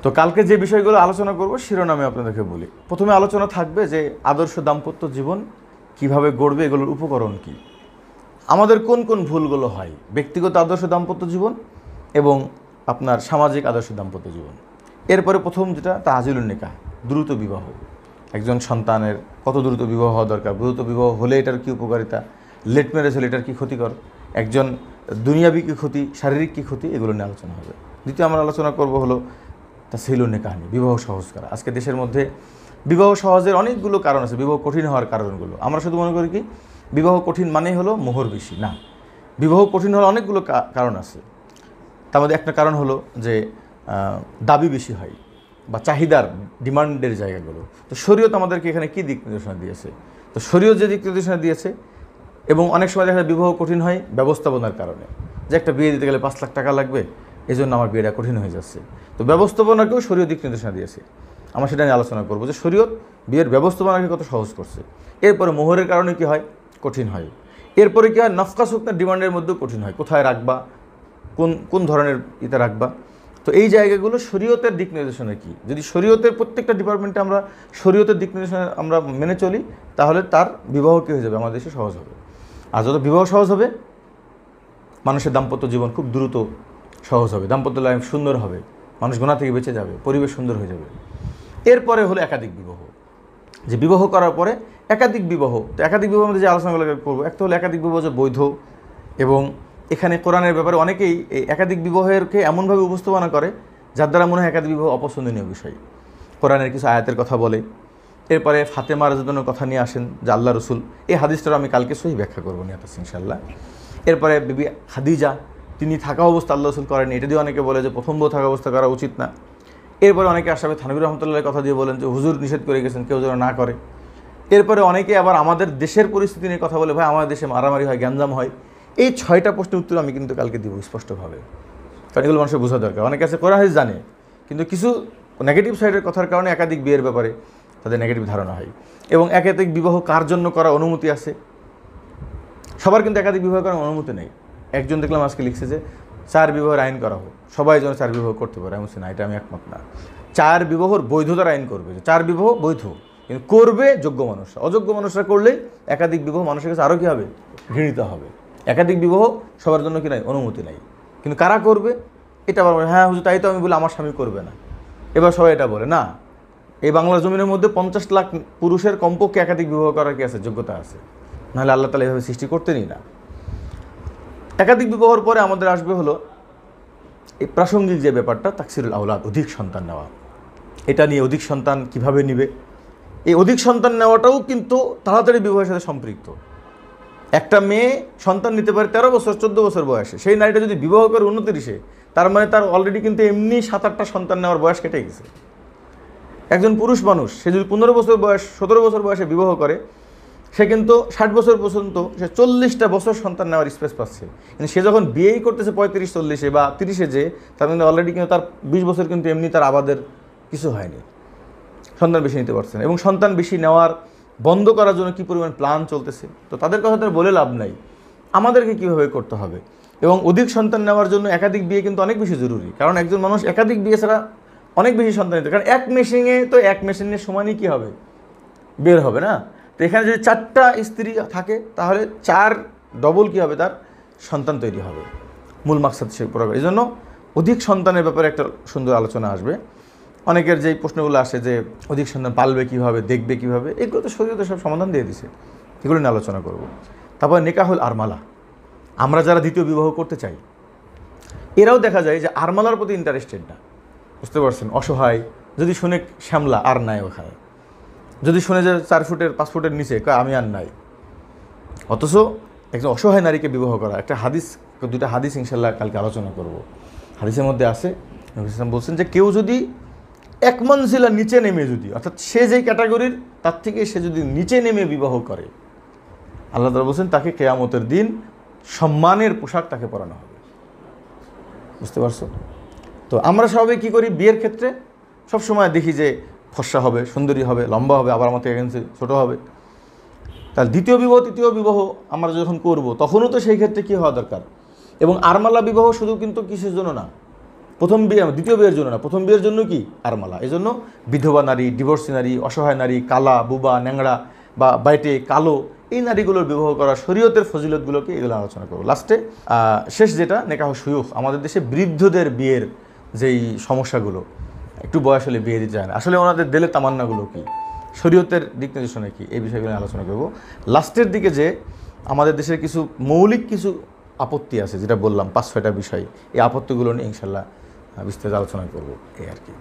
তো কালকে যে বিষয়গুলো আলোচনা করব শিরোনামে আপনাদেরকে বলি। প্রথমে আলোচনা থাকবে যে আদর্শ দাম্পত্য জীবন কিভাবে গড়বে, এগুলোর উপকরণ কি, আমাদের কোন কোন ভুলগুলো হয় ব্যক্তিগত আদর্শ দাম্পত্য জীবন এবং আপনার সামাজিক আদর্শ দাম্পত্য জীবন। এরপরে প্রথম যেটা তাজিলুন নিকাহ, দ্রুত বিবাহ। একজন সন্তানের কত দ্রুত বিবাহ হওয়া দরকার, দ্রুত বিবাহ হলে এটার কী উপকারিতা, লেট ম্যারেজ হলে এটার কী ক্ষতিকর, একজন দুনিয়াবী কী ক্ষতি, শারীরিক কী ক্ষতি, এগুলো নিয়ে আলোচনা হবে। দ্বিতীয় আমরা আলোচনা করব হলো তাসহিলুন নিকাহ নিয়ে, বিবাহ সহজ করা। আজকে দেশের মধ্যে বিবাহ সহজের অনেকগুলো কারণ আছে, বিবাহ কঠিন হওয়ার কারণগুলো। আমরা শুধু মনে করি কি বিবাহ কঠিন মানেই হলো মোহর বেশি, না, বিবাহ কঠিন হওয়ার অনেকগুলো কারণ আছে। তার মধ্যে একটা কারণ হলো যে দাবি বেশি হয় বা চাহিদার ডিমান্ডের জায়গাগুলো। তো শরীয়ত আমাদেরকে এখানে কী দিক নির্দেশনা দিয়েছে, তো শরীয়ত যে দিক নির্দেশনা দিয়েছে, এবং অনেক সময় দেখা যায় বিবাহ কঠিন হয় ব্যবস্থাপনার কারণে, যে একটা বিয়ে দিতে গেলে 5 লাখ টাকা লাগবে, এই জন্য আমার বিয়েটা কঠিন হয়ে যাচ্ছে। তো ব্যবস্থাপনাকেও শরীয়ত দিক নির্দেশনা দিয়েছে, আমরা সেটা নিয়ে আলোচনা করবো যে শরীয়ত বিয়ের ব্যবস্থাপনাকে কত সহজ করছে। এরপরে মোহরের কারণে কী হয়, কঠিন হয়। এরপরে কী হয়, নফকা সুকনার ডিমান্ডের মধ্যেও কঠিন হয়, কোথায় রাখবা, কোন ধরনের ইতে রাখবা। তো এই জায়গাগুলো শরীয়তের দিক নির্দেশনা কী, যদি শরীয়তের প্রত্যেকটা ডিপার্টমেন্টে আমরা শরীয়তের দিক নির্দেশনা আমরা মেনে চলি, তাহলে তার বিবাহ কী হয়ে যাবে, আমাদের দেশে সহজ হবে। আর যত বিবাহ সহজ হবে, মানুষের দাম্পত্য জীবন খুব দ্রুত সহজ হবে, দাম্পত্য লাইফ সুন্দর হবে, মানুষ গুনাহ থেকে বেঁচে যাবে, পরিবেশ সুন্দর হয়ে যাবে। এরপরে হলো একাধিক বিবাহ, যে বিবাহ করার পরে একাধিক বিবাহ। তো একাধিক বিবাহের মধ্যে যে আলোচনাগুলো করবো, একটা হলো একাধিক বিবাহ যে বৈধ, এবং এখানে কোরআনের ব্যাপারে অনেকেই এই একাধিক বিবাহেরকে এমনভাবে উপস্থাপনা করে যার দ্বারা মনে হয় একাধিক বিবাহ অপছন্দনীয় বিষয়। কোরআনের কিছু আয়াতের কথা বলে, এরপরে ফাতেমা রাদিয়াল্লাহু কথা নিয়ে আসেন যে আল্লাহ রসুল, এই হাদিসটার আমি কালকে সহি ব্যাখ্যা করবো নিয়ে আসছি ইনশাআল্লাহ। এরপরে বিবি খাদিজা, তিনি থাকা অবস্থা আল্লাহ রসুল করেন, এটা দিয়ে অনেকে বলে যে প্রথম বউ থাকা অবস্থা করা উচিত না। এরপরে অনেকে আশরাফি থানভী রহমতুল্লাহর কথা দিয়ে বলেন যে হুজুর নিষেধ করে গেছেন, কেউ যেন না করে। এরপরে অনেকে আবার আমাদের দেশের পরিস্থিতি নিয়ে কথা বলে, ভাই আমাদের দেশে মারামারি হয়, গ্যাঞ্জাম হয়। এই 6টা প্রশ্নের উত্তর আমি কিন্তু কালকে দিব স্পষ্টভাবে, কারণ এগুলো মানুষের বোঝা দরকার। অনেকে আছে কোরআন হাদিস জানে, কিন্তু কিছু নেগেটিভ সাইডের কথার কারণে একাধিক বিয়ের ব্যাপারে তাদের নেগেটিভ ধারণা হয়। এবং একাধিক বিবাহ কার জন্য করার অনুমতি আছে, সবার কিন্তু একাধিক বিবাহ করার অনুমতি নেই। একজন দেখলাম আজকে লিখছে যে 4 বিবাহের আইন করা হোক, সবাই যেন 4 বিবাহ করতে পারে। আমি বলছি না, এটা আমি একমত না। 4 বিবাহর বৈধতার আইন করবে, যে 4 বিবাহ বৈধ, কিন্তু করবে যোগ্য মানুষরা। অযোগ্য মানুষরা করলেই একাধিক বিবাহ মানুষের কাছে আরও কী হবে, ঘৃণিত হবে। একাধিক বিবাহ সবার জন্য কি নাই, অনুমতি নাই। কিন্তু কারা করবে, এটা আবার হ্যাঁ হুজুর তাই তো আমি বলি আমার স্বামী করবে না, এবার সবাই এটা বলে না। এই বাংলার জমিনের মধ্যে 50 লাখ পুরুষের কমপক্ষে একাধিক বিবাহ করার কি আছে, যোগ্যতা আছে, নাহলে আল্লাহ তাআলা এভাবে সৃষ্টি করতেনই না। একাধিক বিবাহর পরে আমাদের আসবে হলো এই প্রাসঙ্গিক যে ব্যাপারটা, তাকসিরুল আওলাদ, অধিক সন্তান নেওয়া। এটা নিয়ে অধিক সন্তান কিভাবে নেবে, এই অধিক সন্তান নেওয়াটাও কিন্তু তাড়াতাড়ি বিবাহের সাথে সম্পৃক্ত। একটা মেয়ে সন্তান নিতে পারে 13 বছর 14 বছর বয়সে, সেই নারীটা যদি বিবাহ করে 29-এ, তার মানে তার অলরেডি কিন্তু এমনি 7-8টা সন্তান নেওয়ার বয়স কেটে গেছে। একজন পুরুষ মানুষ সে যদি 15 বছর বয়স 17 বছর বয়সে বিবাহ করে, সে কিন্তু 60 বছর পর্যন্ত সে 40টা বছর সন্তান নেওয়ার স্পেস পাচ্ছে। কিন্তু সে যখন বিয়েই করতেছে 35-40-এ বা 30-এ, যে তার কিন্তু অলরেডি কিন্তু তার 20 বছর কিন্তু এমনি তার আবাদের কিছু হয়নি, সন্তান বেশি নিতে পারছে না। এবং সন্তান বেশি নেওয়ার বন্ধ করার জন্য কী পরিমাণ প্ল্যান চলতেছে, তো তাদের কথা তার বলে লাভ নাই, আমাদেরকে কীভাবে করতে হবে। এবং অধিক সন্তান নেওয়ার জন্য একাধিক বিয়ে কিন্তু অনেক বেশি জরুরি, কারণ একজন মানুষ একাধিক বিয়ে ছাড়া অনেক বেশি সন্তান নিতে, কারণ এক মেশিনে তো এক মেশিনের সমানই কী হবে, বের হবে না। তো এখানে যদি 4টা স্ত্রী থাকে, তাহলে 4 ডবল কী হবে, তার সন্তান তৈরি হবে। মূল মাকসাদ সে পুরো। এই জন্য অধিক সন্তানের ব্যাপারে একটা সুন্দর আলোচনা আসবে। অনেকের যেই প্রশ্নগুলো আসে যে অধিক সন্তান পালবে কীভাবে, দেখবে কীভাবে, এগুলো তো শরীয়তে সব সমাধান দিয়ে দিছে, এগুলো নিয়ে আলোচনা করব। তারপর নিকাহুল আরমালা, আমরা যারা দ্বিতীয় বিবাহ করতে চাই, এরাও দেখা যায় যে আরমালার প্রতি ইন্টারেস্টেড না, বুঝতে পারছেন, অসহায়। যদি শুনে শ্যামলা আর নাই ওখানে, যদি শুনে যে 4 ফুটের 5 ফুটের নিচে, আমি আর নাই। অথচ একজন অসহায় নারীকে বিবাহ করা, একটা হাদিস, 2টা হাদিস ইনশাল্লাহ কালকে আলোচনা করব। হাদিসের মধ্যে আছে, নবী সাল্লাল্লাহু আলাইহি ওয়াসাল্লাম বলছেন যে কেউ যদি 1 মনজিলা নিচে নেমে, যদি অর্থাৎ সে যেই ক্যাটাগরির তার থেকে সে যদি নিচে নেমে বিবাহ করে, আল্লাহ তাআলা বলছেন তাকে কিয়ামতের দিন সম্মানের পোশাক তাকে পরানো হবে। বুঝতে পারছো? তো আমরা সবাই কী করি, বিয়ের ক্ষেত্রে সবসময় দেখি যে ফর্সা হবে, সুন্দরী হবে, লম্বা হবে, আবার আমার থেকে ছোটো হবে। তাহলে দ্বিতীয় বিবাহ তৃতীয় বিবাহ আমরা যখন করব, তখনও তো সেই ক্ষেত্রে কী হওয়া দরকার। এবং আরমালা বিবাহ শুধু কিন্তু কিসের জন্য না, প্রথম বিয়ে, দ্বিতীয় বিয়ের জন্য না, প্রথম বিয়ের জন্য কি আরমালা। এই জন্য বিধবা নারী, ডিভোর্সি নারী, অসহায় নারী, কালা, বুবা, ন্যাংরা বা বাইটে কালো, এই নারীগুলোর বিবাহ করা শরীয়তের ফজিলতগুলোকে এগুলো আলোচনা করবো। লাস্টে শেষ যেটা নেকাহ শুয়ুখ, আমাদের দেশে বৃদ্ধদের বিয়ের যেই সমস্যাগুলো, একটু বয়স হলে বিয়ে দিতে যায় না, আসলে ওনাদের দিলে তামান্নাগুলো কি, শরীয়তের দিক নির্দেশনা কি, এই বিষয়গুলো আলোচনা করব। লাস্টের দিকে যে আমাদের দেশের কিছু মৌলিক কিছু আপত্তি আছে, যেটা বললাম 5-6টা বিষয়, এই আপত্তিগুলো নিয়ে ইনশাল্লাহ বিস্তারিত আলোচনা করব, এই আর কি।